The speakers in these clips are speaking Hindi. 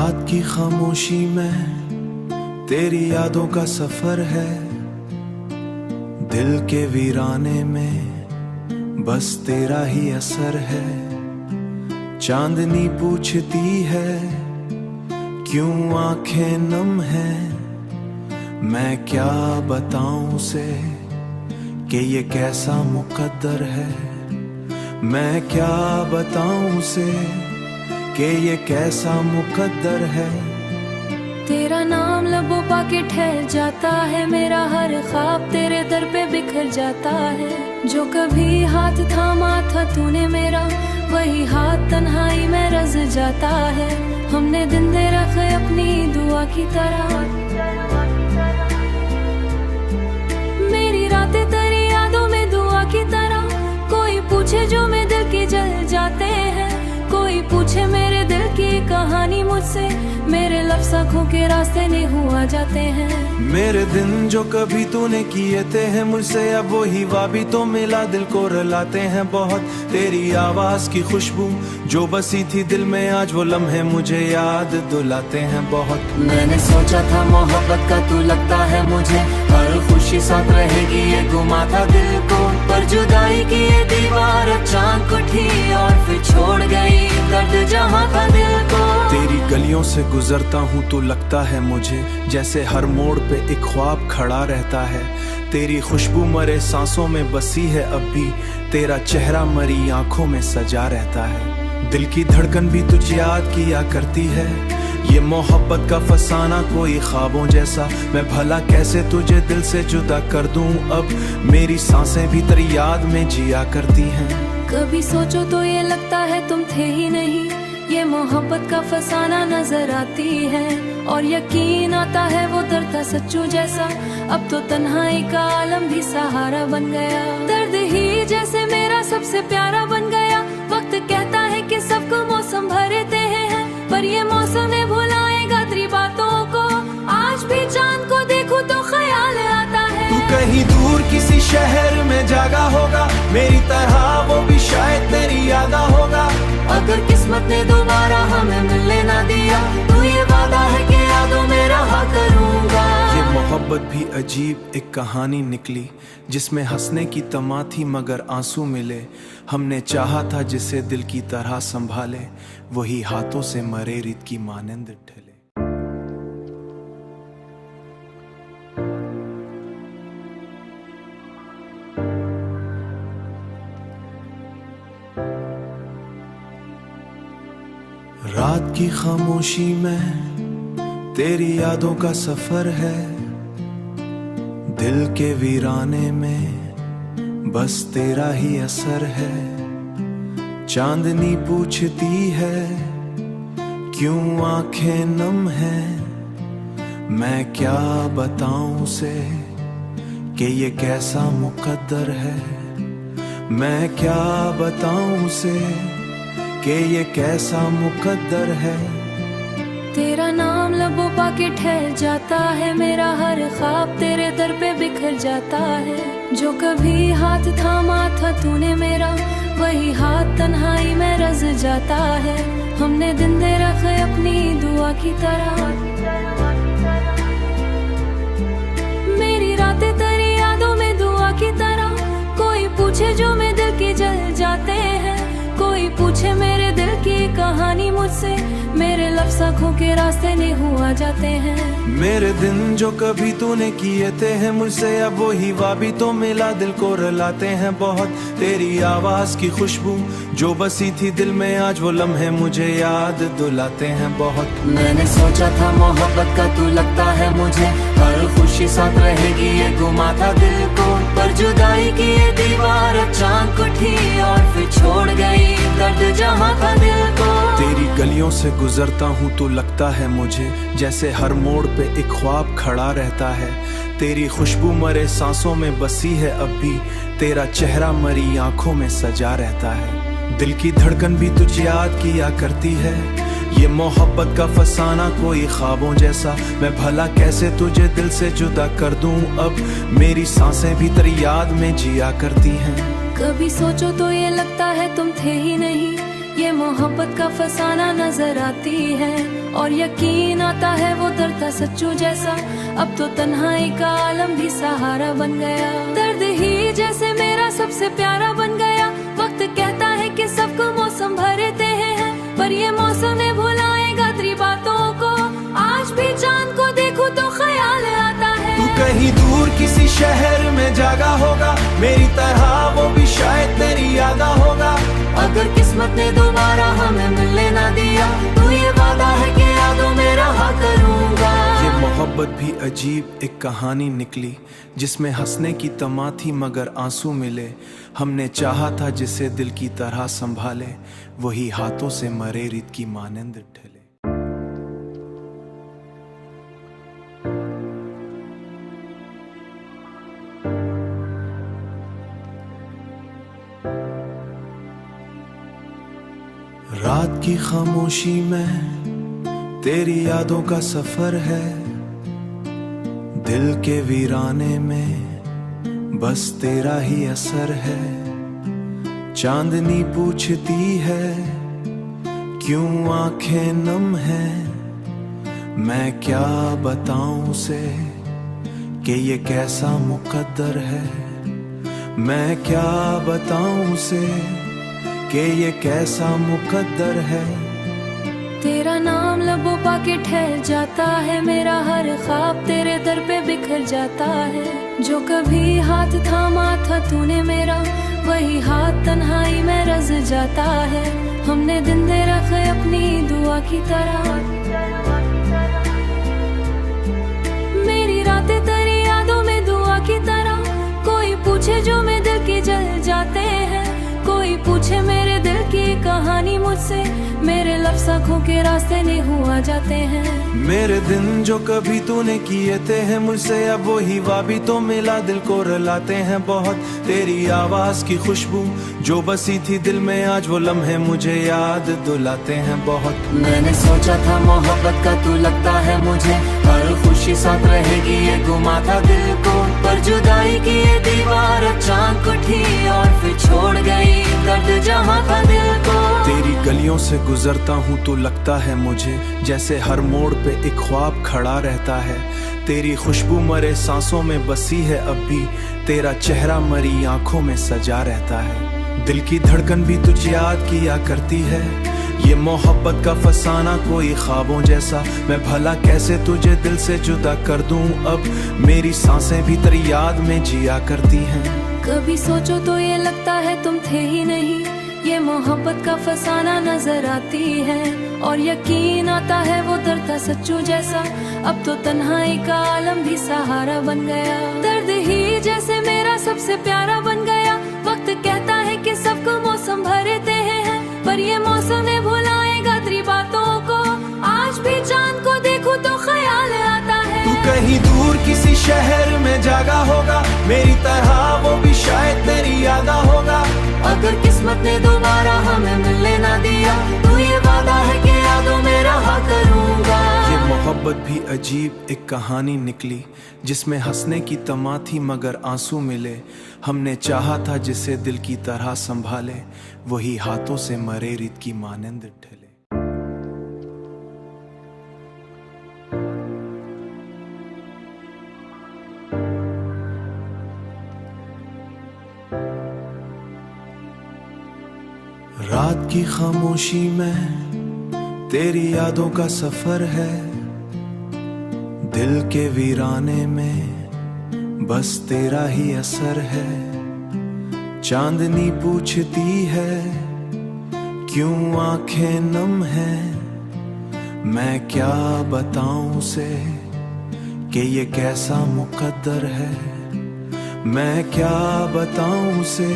रात की खामोशी में तेरी यादों का सफर है, दिल के वीराने में बस तेरा ही असर है। चांदनी पूछती है क्यों आंखें नम हैं, मैं क्या बताऊं उसे कि ये कैसा मुकद्दर है। मैं क्या बताऊं उसे कि ये कैसा मुकद्दर है। तेरा नाम लबों पाके ठहर जाता है, मेरा हर ख्वाब तेरे दर पे बिखर जाता है। जो कभी हाथ थामा था तूने मेरा, वही हाथ तन्हाई में रज जाता है। हमने दिन दे रखे अपनी दुआ की तरह, मेरी रातें तेरी यादों में दुआ की तरह। कोई पूछे जो मैं दिल की जल जाते हैं, कोई पूछे मेरे दिल की कहानी मुझसे, मेरे लफ्ज़ आँखों के रास्ते नहीं हुआ जाते हैं। मेरे दिन जो कभी तूने किए थे हैं मुझसे, अब वही वाबी तो मिला दिल को रुलाते हैं बहुत। तेरी आवाज की खुशबू जो बसी थी दिल में, आज वो लम्हे मुझे याद दिलाते हैं बहुत। मैंने सोचा था मोहब्बत का तू लगता है मुझे, हर खुशी साथ रहेगी ये गुमा था दिल को। पर जुदाई की ये दीवार अचानक उठी और फिर छोड़ गई दर्द जहाँ था दिल को। तेरी गलियों से गुजरता हूँ तो लगता है मुझे जैसे हर मोड़ पे एक ख्वाब खड़ा रहता है। तेरी खुशबू मरे सांसों में बसी है अब भी, तेरा चेहरा मरी आंखों में सजा रहता है। दिल की धड़कन भी तुझे याद किया करती है, ये मोहब्बत का फसाना कोई ख्वाबों जैसा। मैं भला कैसे तुझे दिल से जुदा कर दूं, अब मेरी सांसें भी तेरी याद में जिया करती हैं। कभी सोचो तो ये लगता है तुम थे ही नहीं, ये मोहब्बत का फसाना नजर आती है। और यकीन आता है वो दर्द था सच्चू जैसा, अब तो तन्हाई का आलम भी सहारा बन गया। दर्द ही जैसे मेरा सबसे प्यारा बन गया। वक्त कहता है कि सबको मौसम भरे थे हैं, पर ये मौसम ने भुलाएगा तेरी बातों को। आज भी चांद को देखूं तो ख्याल आता है तू कहीं दूर किसी शहर में जागा होगा, मेरी तरह वो भी शायद तेरी यादा होगा। अगर किस्मत ने दोबारा हमें मिलने ना दिया, तो ये वादा है कि यादों में रहा करूंगा। ये मोहब्बत भी अजीब एक कहानी निकली, जिसमें हंसने की तमा थी मगर आंसू मिले। हमने चाहा था जिसे दिल की तरह संभाले, वही हाथों से मरे रित की मानंद ढले। रात की खामोशी में तेरी यादों का सफर है, दिल के वीराने में बस तेरा ही असर है। चांदनी पूछती है क्यों आंखें नम हैं, मैं क्या बताऊं उसे कि ये कैसा मुकद्दर है। मैं क्या बताऊं उसे कि ये कैसा मुकद्दर है। तेरा नाम लबों पाके ठहर जाता है, मेरा हर ख्वाब तेरे दर पे बिखर जाता है। जो कभी हाथ थामा था तूने मेरा, वही हाथ तन्हाई में रज जाता है। हमने दिन दे रखे अपनी दुआ की तरह, मेरी रातें तेरी यादों में दुआ की तरह। कोई पूछे जो मैं दिल की जल जाते हैं, कोई पूछे मेरे दिल की कहानी मुझसे, मेरे लफ्ज़ आँखों के रास्ते नहीं हुआ जाते हैं। मेरे दिन जो कभी तूने किए थे हैं मुझसे, अब वही वाबी तो मिला दिल को रुलाते हैं बहुत। तेरी आवाज की खुशबू जो बसी थी दिल में, आज वो लम्हे मुझे याद दिलाते हैं बहुत। मैंने सोचा था मोहब्बत का तू लगता है मुझे, हर खुशी साथ रहेगी ये गुमा था दिल को। पर जुदाई की ये दीवार अचानक उठी और फिर छोड़ गई दर्द जहाँ था दिल को। तेरी गलियों से गुजरता हूँ तो लगता है मुझे जैसे हर मोड़ पे एक ख्वाब खड़ा रहता है। तेरी खुशबू मरे सांसों में बसी है अब भी, तेरा चेहरा मरी आंखों में सजा रहता है। दिल की धड़कन भी तुझे याद किया करती है, ये मोहब्बत का फसाना कोई ख्वाबों जैसा। मैं भला कैसे तुझे दिल से जुदा कर दूं, अब मेरी सांसें भी तेरी याद में जिया करती हैं। कभी सोचो तो ये लगता है तुम थे ही नहीं, ये मोहब्बत का फसाना नजर आती है और यकीन आता है वो दर्द था सच्चू जैसा। अब तो तन्हाई का आलम भी सहारा बन गया, दर्द ही जैसे मेरा सबसे प्यारा बन गया। वक्त कहता है कि सबको मौसम भरते हैं, पर ये मौसम ने भुलाएगा तेरी बातों को। आज भी चांद को देखूं तो ख्याल आता है तू कहीं दूर किसी शहर में जागा होगा, मेरी तरह वो भी शायद तेरी यादा होगा। अगर किस्मत ने दोबारा हमें मिलने ना दिया तो ये वादा है कि यादों में रहा करूंगा। ये मोहब्बत भी अजीब एक कहानी निकली, जिसमें हंसने की तमा थी मगर आंसू मिले। हमने चाहा था जिसे दिल की तरह संभाले, वही हाथों से मरे रीत की मानंद ढले। रात की खामोशी में तेरी यादों का सफर है, दिल के वीराने में बस तेरा ही असर है। चांदनी पूछती है क्यों आंखें नम हैं, मैं क्या बताऊं उसे कि ये कैसा मुकद्दर है। मैं क्या बताऊं उसे कि ये कैसा मुकद्दर है। तेरा नाम लबों पाके ठहर जाता है, मेरा हर ख्वाब तेरे दर पे बिखर जाता है। जो कभी हाथ थामा था तूने मेरा, वही हाथ तन्हाई में रज जाता है। हमने दिन दे रखे अपनी दुआ की तरह, मेरी रातें तेरी यादों में दुआ की तरह। कोई पूछे जो मैं दिल की जल जाते हैं, कोई पूछे मेरे दिल की कहानी मुझसे, मेरे लफ्ज़ आँखों के रास्ते नहीं हुआ जाते हैं। मेरे दिन जो कभी तूने किए थे हैं मुझसे, अब वही वाबी तो मिला दिल को रुलाते हैं बहुत। तेरी आवाज की खुशबू जो बसी थी दिल में, आज वो लम्हे मुझे याद दिलाते हैं बहुत। मैंने सोचा था मोहब्बत का तू लगता है मुझे, हर खुशी साथ रहेगी ये गुमा था दिल को। पर जुदाई की ये दीवार अचानक उठी और फिर छोड़ गई दर्द जहाँ था दिल को। तेरी गलियों से गुजरता हूँ तो लगता है मुझे, जैसे हर मोड़ पे एक ख्वाब खड़ा रहता है। तेरी खुशबू मरे सांसों में बसी है अब भी, तेरा चेहरा मरी आंखों में सजा रहता है। दिल की धड़कन भी तुझे याद किया करती है, ये मोहब्बत का फसाना कोई ख्वाबों जैसा। मैं भला कैसे तुझे दिल से जुदा कर दूं, अब मेरी सांसें भी तेरी याद में जिया करती हैं। कभी सोचो तो ये लगता है तुम थे ही नहीं, ये मोहब्बत का फसाना नजर आती है और यकीन आता है वो दर्द था सच्चू जैसा। अब तो तन्हाई का आलम भी सहारा बन गया, दर्द ही जैसे मेरा सबसे प्यारा बन गया। वक्त कहता है कि सबको मौसम भरते हैं, पर ये मौसम ने भुलाएगा तेरी बातों को। आज भी चांद को देखूं तो ख्याल आता है तू कहीं दूर किसी शहर में जागा होगा, मेरी तरह वो भी शायद तेरी यादा होगा। अगर किस्मत ने दोबारा हमें मिलने ना दिया तो ये वादा है कि यादों में रहा करूंगा। ये मोहब्बत भी अजीब एक कहानी निकली, जिसमें हंसने की तमा थी मगर आंसू मिले। हमने चाहा था जिसे दिल की तरह संभाले, वही हाथों से मरे रीत की मानंद ढले। रात की खामोशी में तेरी यादों का सफर है, दिल के वीराने में बस तेरा ही असर है। चांदनी पूछती है क्यों आंखें नम हैं, मैं क्या बताऊं उसे कि ये कैसा मुकद्दर है। मैं क्या बताऊं उसे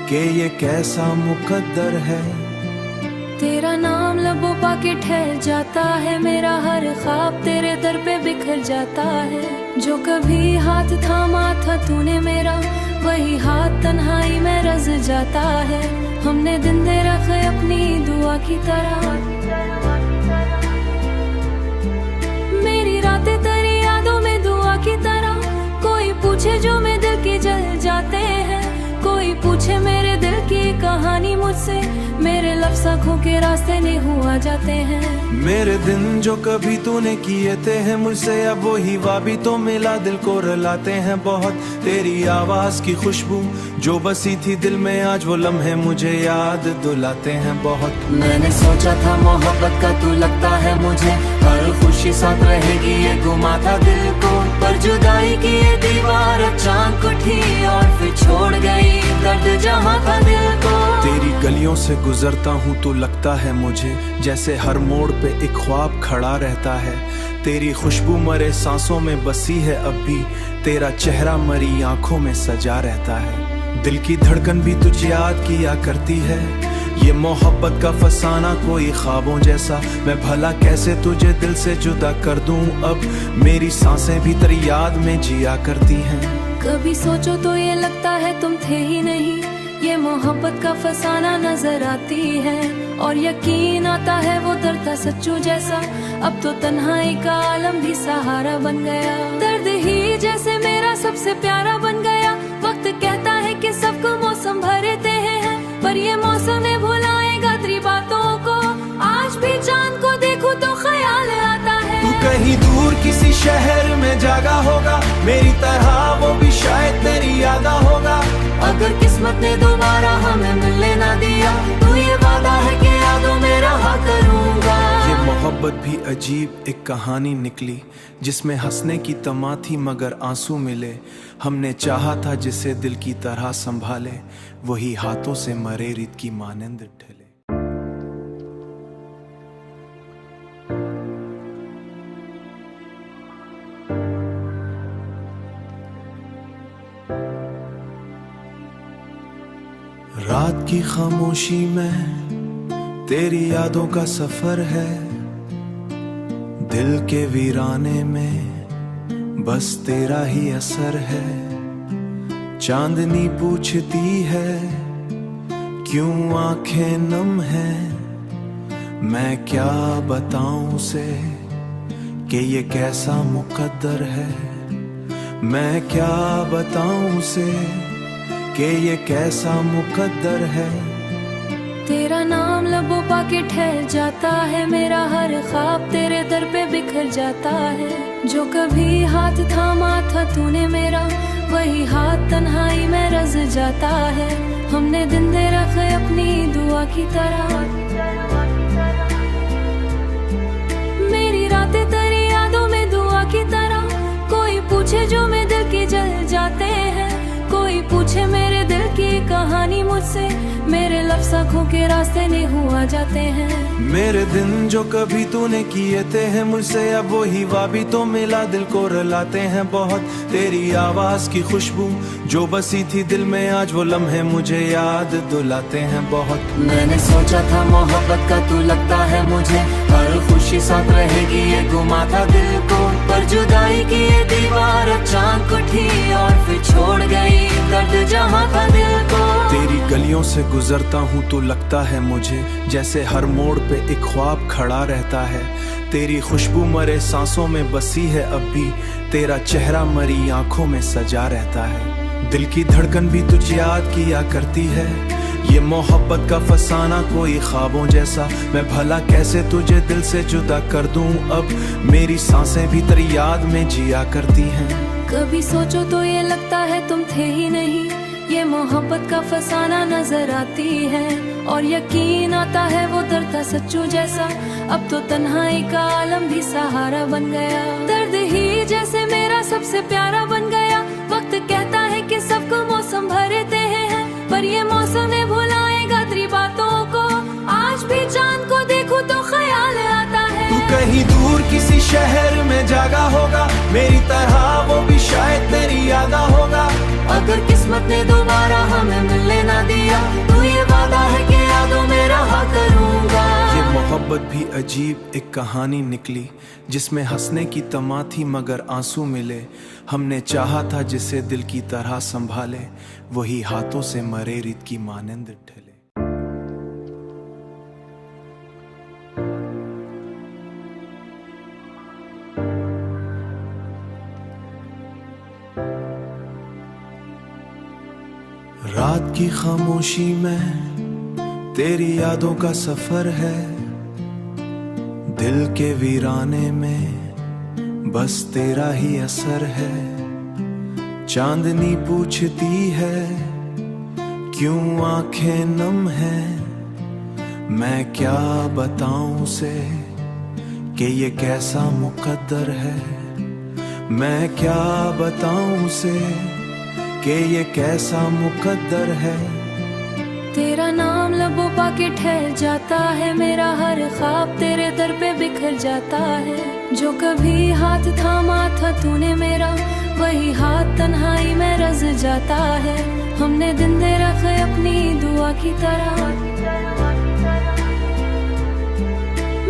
कि ये कैसा मुकद्दर है। तेरा नाम लबों पाके ठहर जाता है, मेरा हर ख्वाब तेरे दर पे बिखर जाता है। जो कभी हाथ थामा था तूने मेरा, वही हाथ तन्हाई में रज जाता है। हमने दिन दे रखे अपनी दुआ की तरह, मेरी रातें तेरी यादों में दुआ की तरह। कोई पूछे जो मैं दिल की जल जाते हैं, कोई पूछे मेरे दिल की कहानी मुझे। मुझसे, मेरे लफ्ज़ आँखों के रास्ते नहीं हुआ जाते हैं। मेरे दिन जो कभी तूने किए थे हैं मुझसे, अब वही वाबी तो मिला दिल को रुलाते हैं बहुत। तेरी आवाज की खुशबू जो बसी थी दिल में, आज वो लम्हे मुझे याद दिलाते हैं बहुत। मैंने सोचा था मोहब्बत का तू लगता है मुझे, हर खुशी साथ रहेगी ये गुमा था दिल को, पर जुदाई की ये दीवार अचानक उठी और फिर छोड़ गई दर्द जहाँ था दिल को। तेरी गलियों से गुजरता हूँ तो लगता है मुझे, जैसे हर मोड़ पे एक ख्वाब खड़ा रहता है। तेरी खुशबू मरे सांसों में बसी है अब भी, तेरा चेहरा मरी आंखों में सजा रहता है। दिल की धड़कन भी तुझे याद किया करती है, ये मोहब्बत का फसाना कोई ख्वाबों जैसा। मैं भला कैसे तुझे दिल से जुदा कर दूं, अब मेरी सांसें भी तेरी याद में जिया करती हैं। कभी सोचो तो ये लगता है तुम थे ही नहीं, ये मोहब्बत का फसाना नजर आती है। और यकीन आता है वो दर्द था सच्चू जैसा, अब तो तन्हाई का आलम भी सहारा बन गया। दर्द ही जैसे मेरा सबसे प्यारा बन गया। वक्त कहता है कि सबको मौसम भरते हैं, पर ये मौसम ने भुलाएगा तेरी बातों को। आज भी चांद को देखूं तो ख्याल आता है, तू कहीं दूर किसी शहर में जागा होगा, मेरी तरह वो भी शायद तेरी यादा होगा। अगर किस्मत ने दोबारा हमें मिलने ना दिया, तो ये वादा है कि यादों में रहा करूंगा। ये मोहब्बत भी अजीब एक कहानी निकली, जिसमें हंसने की तमा थी मगर आंसू मिले। हमने चाहा था जिसे दिल की तरह संभाले, वही हाथों से मरे रेत की मानंद ढले। रात की खामोशी में तेरी यादों का सफर है, दिल के वीराने में बस तेरा ही असर है। चांदनी पूछती है क्यों आंखें नम हैं, मैं क्या बताऊं उसे कि ये कैसा मुकद्दर है। मैं क्या बताऊं उसे कि ये कैसा मुकद्दर है। तेरा नाम लबों पाके ठहर जाता है, मेरा हर ख्वाब तेरे दर पे बिखर जाता है। जो कभी हाथ थामा था तूने मेरा, वही हाथ तन्हाई में रज जाता है। हमने दिन दे रखे अपनी दुआ की तरह, मेरी रातें तेरी यादों में दुआ की तरह। कोई पूछे जो मैं दिल की जल जाते हैं, कोई पूछे मेरे दिल की कहानी मुझसे, मेरे लफ्ज़ आँखों के रास्ते नहीं हुआ जाते हैं। मेरे दिन जो कभी तूने किए थे हैं मुझसे, अब वही वाबी तो मिला दिल को रुलाते हैं बहुत। तेरी आवाज की खुशबू जो बसी थी दिल में, आज वो लम्हे मुझे याद दिलाते हैं बहुत। मैंने सोचा था मोहब्बत का तू लगता है मुझे, हर खुशी साथ रहेगी ये गुमा था दिल को, पर जुदाई की ये दीवार अचानक उठी और फिर छोड़ गई दर्द जहाँ था दिल को। तेरी गलियों से गुजरता हूँ तो लगता है मुझे, जैसे हर मोड़ पे एक ख्वाब खड़ा रहता है। तेरी खुशबू मरे सांसों में बसी है अब भी, तेरा चेहरा मरी आंखों में सजा रहता है। दिल की धड़कन भी तुझे याद किया करती है, ये मोहब्बत का फसाना कोई ख्वाबों जैसा। मैं भला कैसे तुझे दिल से जुदा कर दूं, अब मेरी सांसें भी तेरी याद में जिया करती हैं। कभी सोचो तो ये लगता है तुम थे ही नहीं, ये मोहब्बत का फसाना नजर आती है। और यकीन आता है वो दर्द था सच्चू जैसा, अब तो तन्हाई का आलम भी सहारा बन गया। दर्द ही जैसे मेरा सबसे प्यारा बन गया। वक्त कहता है कि सबको मौसम भरते हैं, पर ये मौसम ने भुलाएगा तेरी बातों को। आज भी चांद को देखूं तो ख्याल आता है, तू कहीं दूर किसी शहर में जागा होगा, मेरी तरह वो भी शायद तेरी यादा होगा। अगर किस्मत ने दोबारा हमें मिलने ना दिया, तो ये वादा है कि यादों में रहा करूंगा। ये मोहब्बत भी अजीब एक कहानी निकली, जिसमें हंसने की तमा थी मगर आंसू मिले। हमने चाहा था जिसे दिल की तरह संभाले, वही हाथों से मरे रेत की मानंद ढले। रात की खामोशी में तेरी यादों का सफर है दिल के वीराने में, बस तेरा ही असर है। चांदनी पूछती है क्यों आंखें नम हैं, मैं क्या बताऊं उसे कि ये कैसा मुकद्दर है। मैं क्या बताऊं उसे कि ये कैसा मुकद्दर है। तेरा नाम लबों पाके ठहर जाता है, मेरा हर ख्वाब तेरे दर पे बिखर जाता है। जो कभी हाथ थामा था तूने मेरा, वही हाथ तन्हाई में रज जाता है। हमने दिन दे रखे अपनी दुआ की तरह,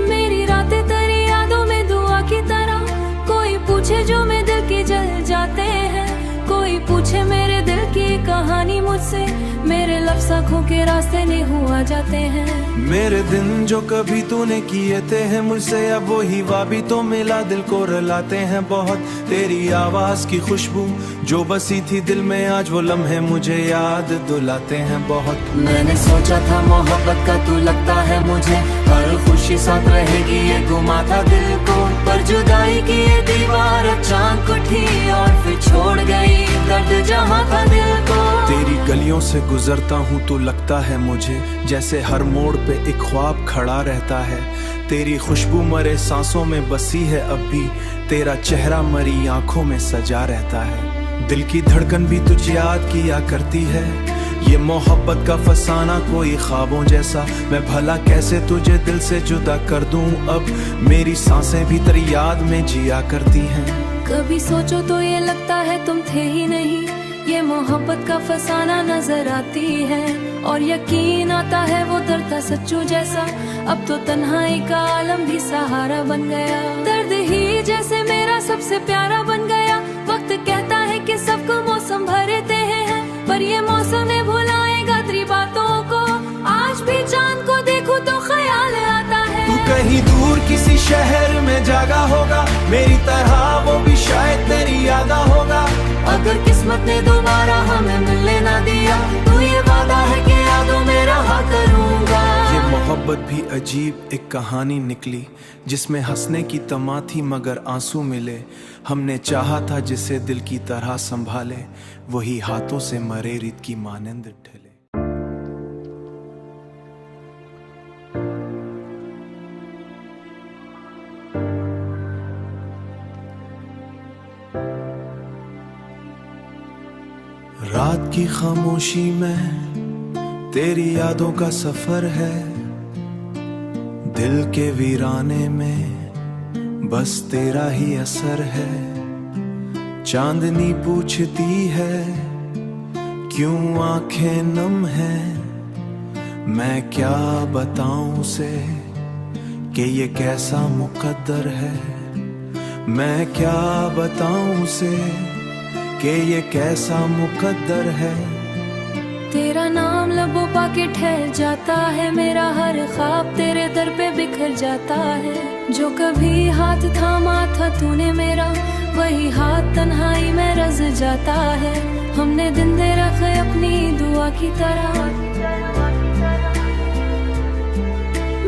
मेरी रातें तेरी यादों में दुआ की तरह। कोई पूछे जो मैं दिल की जल जाते हैं, कोई पूछे मेरे दिल की कहानी मुझसे, मेरे लफ्ज़ आँखों के रास्ते नहीं हुआ जाते हैं। मेरे दिन जो कभी तूने किए थे हैं मुझसे, अब वही वाबी तो मिला दिल को रुलाते हैं बहुत। तेरी आवाज की खुशबू जो बसी थी दिल में, आज वो लम्हे मुझे याद दिलाते हैं बहुत। मैंने सोचा था मोहब्बत का तू लगता है मुझे, हर खुशी साथ रहेगी ये गुमा था दिल को। पर जुदाई की ये दीवार अचानक उठी और फिर छोड़ गई दर्द जहाँ था दिल को। तेरी गलियों से गुजरता हूँ तो लगता है मुझे, जैसे हर मोड़ पे एक ख्वाब खड़ा रहता है। तेरी खुशबू मरे सांसों में बसी है अब भी, तेरा चेहरा मरी आंखों में सजा रहता है। दिल की धड़कन भी तुझे याद किया करती है, ये मोहब्बत का फसाना कोई ख्वाबों जैसा। मैं भला कैसे तुझे दिल से जुदा कर दूं, अब मेरी सांसें भी तेरी याद में जिया करती हैं। कभी सोचो तो ये लगता है तुम थे ही नहीं, ये मोहब्बत का फसाना नजर आती है। और यकीन आता है वो दर्द था सच्चू जैसा, अब तो तन्हाई का आलम भी सहारा बन गया। दर्द ही जैसे मेरा सबसे प्यारा बन गया। वक्त कहता है कि सबको मौसम भरते हैं, पर ये मौसम ने भुलाएगा तेरी बातों को। आज भी चांद को देखूं तो ख्याल आता है, तू कहीं दूर किसी शहर में जागा होगा, मेरी तरह वो भी शायद तेरी यादा होगा। अगर किस्मत ने दोबारा हमें मिलने ना दिया, तो ये वादा है कि यादों में रहा करूंगा। ये मोहब्बत भी अजीब एक कहानी निकली, जिसमें हंसने की तमा थी मगर आंसू मिले। हमने चाहा था जिसे दिल की तरह संभाले, वही हाथों से मरे रीत की मानंद ढले। रात की खामोशी में तेरी यादों का सफर है, दिल के वीराने में बस तेरा ही असर है। चांदनी पूछती है क्यों आंखें नम हैं, मैं क्या बताऊं उसे कि ये कैसा मुकद्दर है। मैं क्या बताऊं उसे कि ये कैसा मुकद्दर है। तेरा नाम लबों पाके ठहर जाता है, मेरा हर ख्वाब तेरे दर पे बिखर जाता है। जो कभी हाथ थामा था तूने मेरा, वही हाथ तन्हाई में रज जाता है। हमने दिन दे रखे अपनी दुआ की तरह,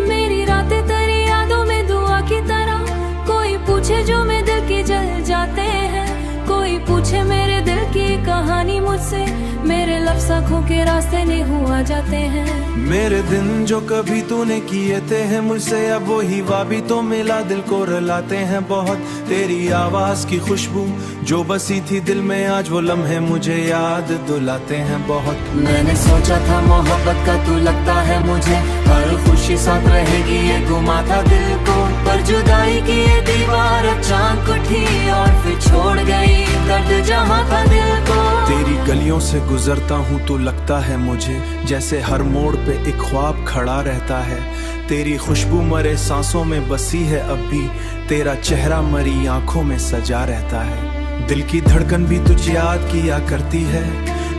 मेरी रातें तेरी यादों में दुआ की तरह। कोई पूछे जो मैं दिल की जल जाते हैं, कोई पूछे मेरे दिल की कहानी मुझसे, मेरे लफ्ज़ आँखों के रास्ते नहीं हुआ जाते हैं। मेरे दिन जो कभी तूने किए थे हैं मुझसे, अब वही वाबी तो मिला दिल को रुलाते हैं बहुत। तेरी आवाज की खुशबू जो बसी थी दिल में, आज वो लम्हे मुझे याद दिलाते हैं बहुत। मैंने सोचा था मोहब्बत का तू लगता है मुझे, हर खुशी साथ रहेगी ये गुमा था दिल को। पर जुदाई की ये दीवार अचानक उठी और फिर छोड़ गई दर्द जहाँ था दिल को। तेरी गलियों से गुजरता हूँ तो लगता है मुझे, जैसे हर मोड़ पे एक ख्वाब खड़ा रहता है। तेरी खुशबू मरे सांसों में बसी है अब भी, तेरा चेहरा मरी आंखों में सजा रहता है। दिल की धड़कन भी तुझे याद किया करती है,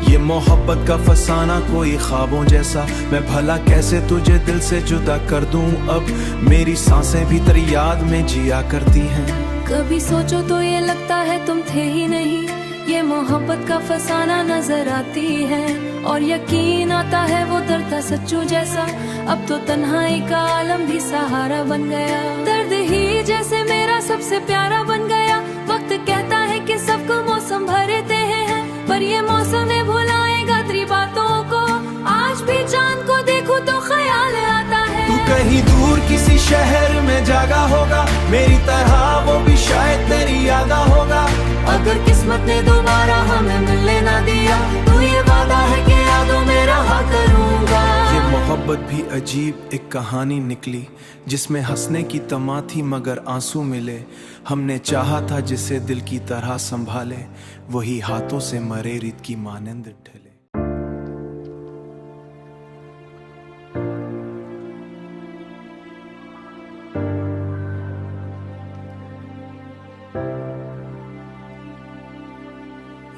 ये मोहब्बत का फसाना कोई ख्वाबों जैसा। मैं भला कैसे तुझे दिल से जुदा कर दूं, अब मेरी सांसें भी तेरी याद में जिया करती हैं। कभी सोचो तो ये लगता है तुम थे ही नहीं, ये मोहब्बत का फसाना नजर आती है और यकीन आता है वो डरता सच्चू जैसा। अब तो तन्हाई का आलम भी सहारा बन गया, दर्द ही जैसे मेरा सबसे प्यारा बन गया। वक्त कहता है कि सबको मौसम भरते हैं, पर ये मौसम ने भुलाएगा तेरी बातों को। आज भी चांद को देखूं तो ख्याल आता है तू कहीं दूर किसी शहर में जागा होगा, मेरी तरह वो भी शायद तेरी यादा होगा। अगर किस्मत ने दोबारा हमें मिलने ना दिया, तो ये वादा है कि यादों में रहा करूंगा। ये मोहब्बत भी अजीब एक कहानी निकली, जिसमें हंसने की तमा थी मगर आंसू मिले। हमने चाहा था जिसे दिल की तरह संभाले, वही हाथों से मरे रीत की मानंद ढले।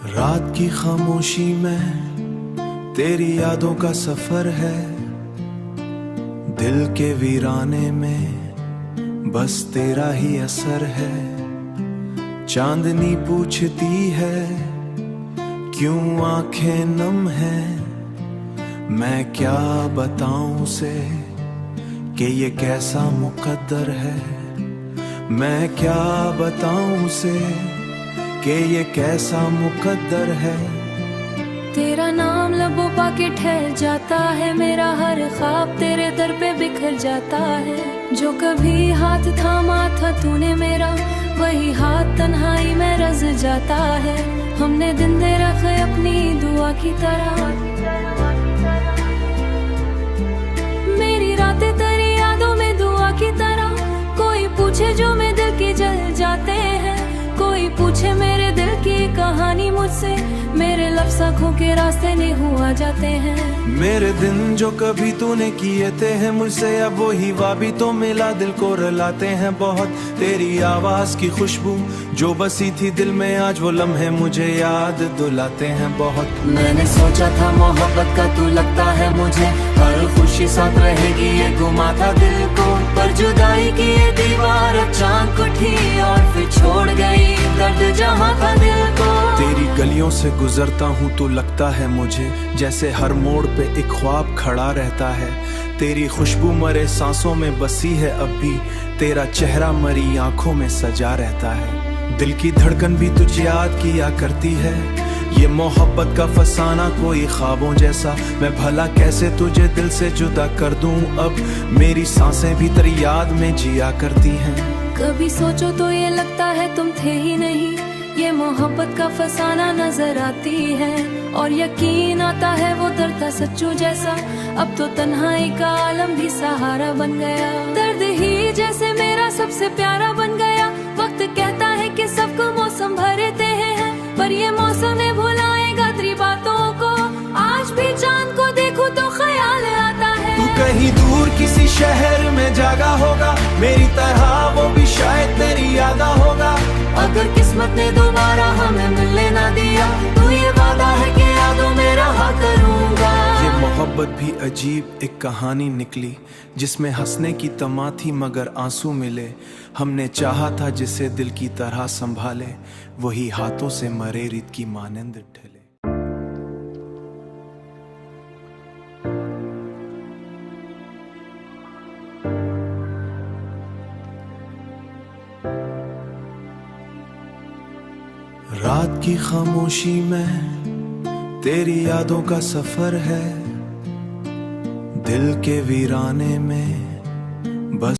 रात की खामोशी में तेरी यादों का सफर है, दिल के वीराने में बस तेरा ही असर है। चांदनी पूछती है क्यों आंखें नम हैं, मैं क्या बताऊं उसे कि ये कैसा मुकद्दर है। मैं क्या बताऊं उसे कि ये कैसा मुकद्दर है। तेरा नाम लबों पाके ठहर जाता है, मेरा हर ख्वाब तेरे दर पे बिखर जाता है। जो कभी हाथ थामा था तूने मेरा, वही हाथ तन्हाई में रज जाता है। हमने दिन दे रखे अपनी दुआ की तरह, मेरी रातें तेरी यादों में दुआ की तरह। कोई पूछे जो मैं दिल की जल जाते हैं, कोई पूछे मेरे दिल की कहानी मुझसे, मेरे लफ्ज़ आँखों के रास्ते नहीं हुआ जाते हैं। मेरे दिन जो कभी तूने किए थे हैं मुझसे, अब वही वाबी तो मिला दिल को रुलाते हैं बहुत। तेरी आवाज की खुशबू जो बसी थी दिल में, आज वो लम्हे मुझे याद दिलाते हैं बहुत। मैंने सोचा था मोहब्बत का तू लगता है मुझे, हर खुशी साथ रहेगी ये गुमा था दिल को। पर जुदाई की ये दीवार अचानक उठी और फिर छोड़ गई दर्द जहाँ था दिल को। तेरी गलियों से गुजरता हूँ तो लगता है मुझे, जैसे हर मोड़ पे एक ख्वाब खड़ा रहता है। तेरी खुशबू मरे सांसों में बसी है अब भी, तेरा चेहरा मरी आंखों में सजा रहता है। दिल की धड़कन भी तुझे याद किया करती है, ये मोहब्बत का फसाना कोई ख्वाबों जैसा। मैं भला कैसे तुझे दिल से जुदा कर दूं, अब मेरी सांसें भी तेरी याद में जिया करती हैं। कभी सोचो तो ये लगता है तुम थे ही नहीं, ये मोहब्बत का फसाना नजर आती है और यकीन आता है वो डरता सच्चू जैसा। अब तो तन्हाई का आलम भी सहारा बन गया, दर्द ही जैसे मेरा सबसे प्यारा बन गया। वक्त कहता है कि सबको मौसम भरते हैं, पर ये मौसम ने भुलाएगा तेरी बातों को। आज भी चांद को देखूं तो ख्याल आता है तू कहीं दूर किसी शहर में जागा होगा, मेरी तरह वो भी शायद तेरी यादा होगा। अगर किस्मत ने दोबारा हमें मिलने ना दिया, तो ये वादा है कि यादों में रहा करूंगा। ये मोहब्बत भी अजीब एक कहानी निकली, जिसमें हंसने की तमा थी मगर आंसू मिले। हमने चाहा था जिसे दिल की तरह संभाले, वही हाथों से मरे रीत की मानंद ढले। रात की खामोशी में तेरी यादों का सफर है, दिल के वीराने में बस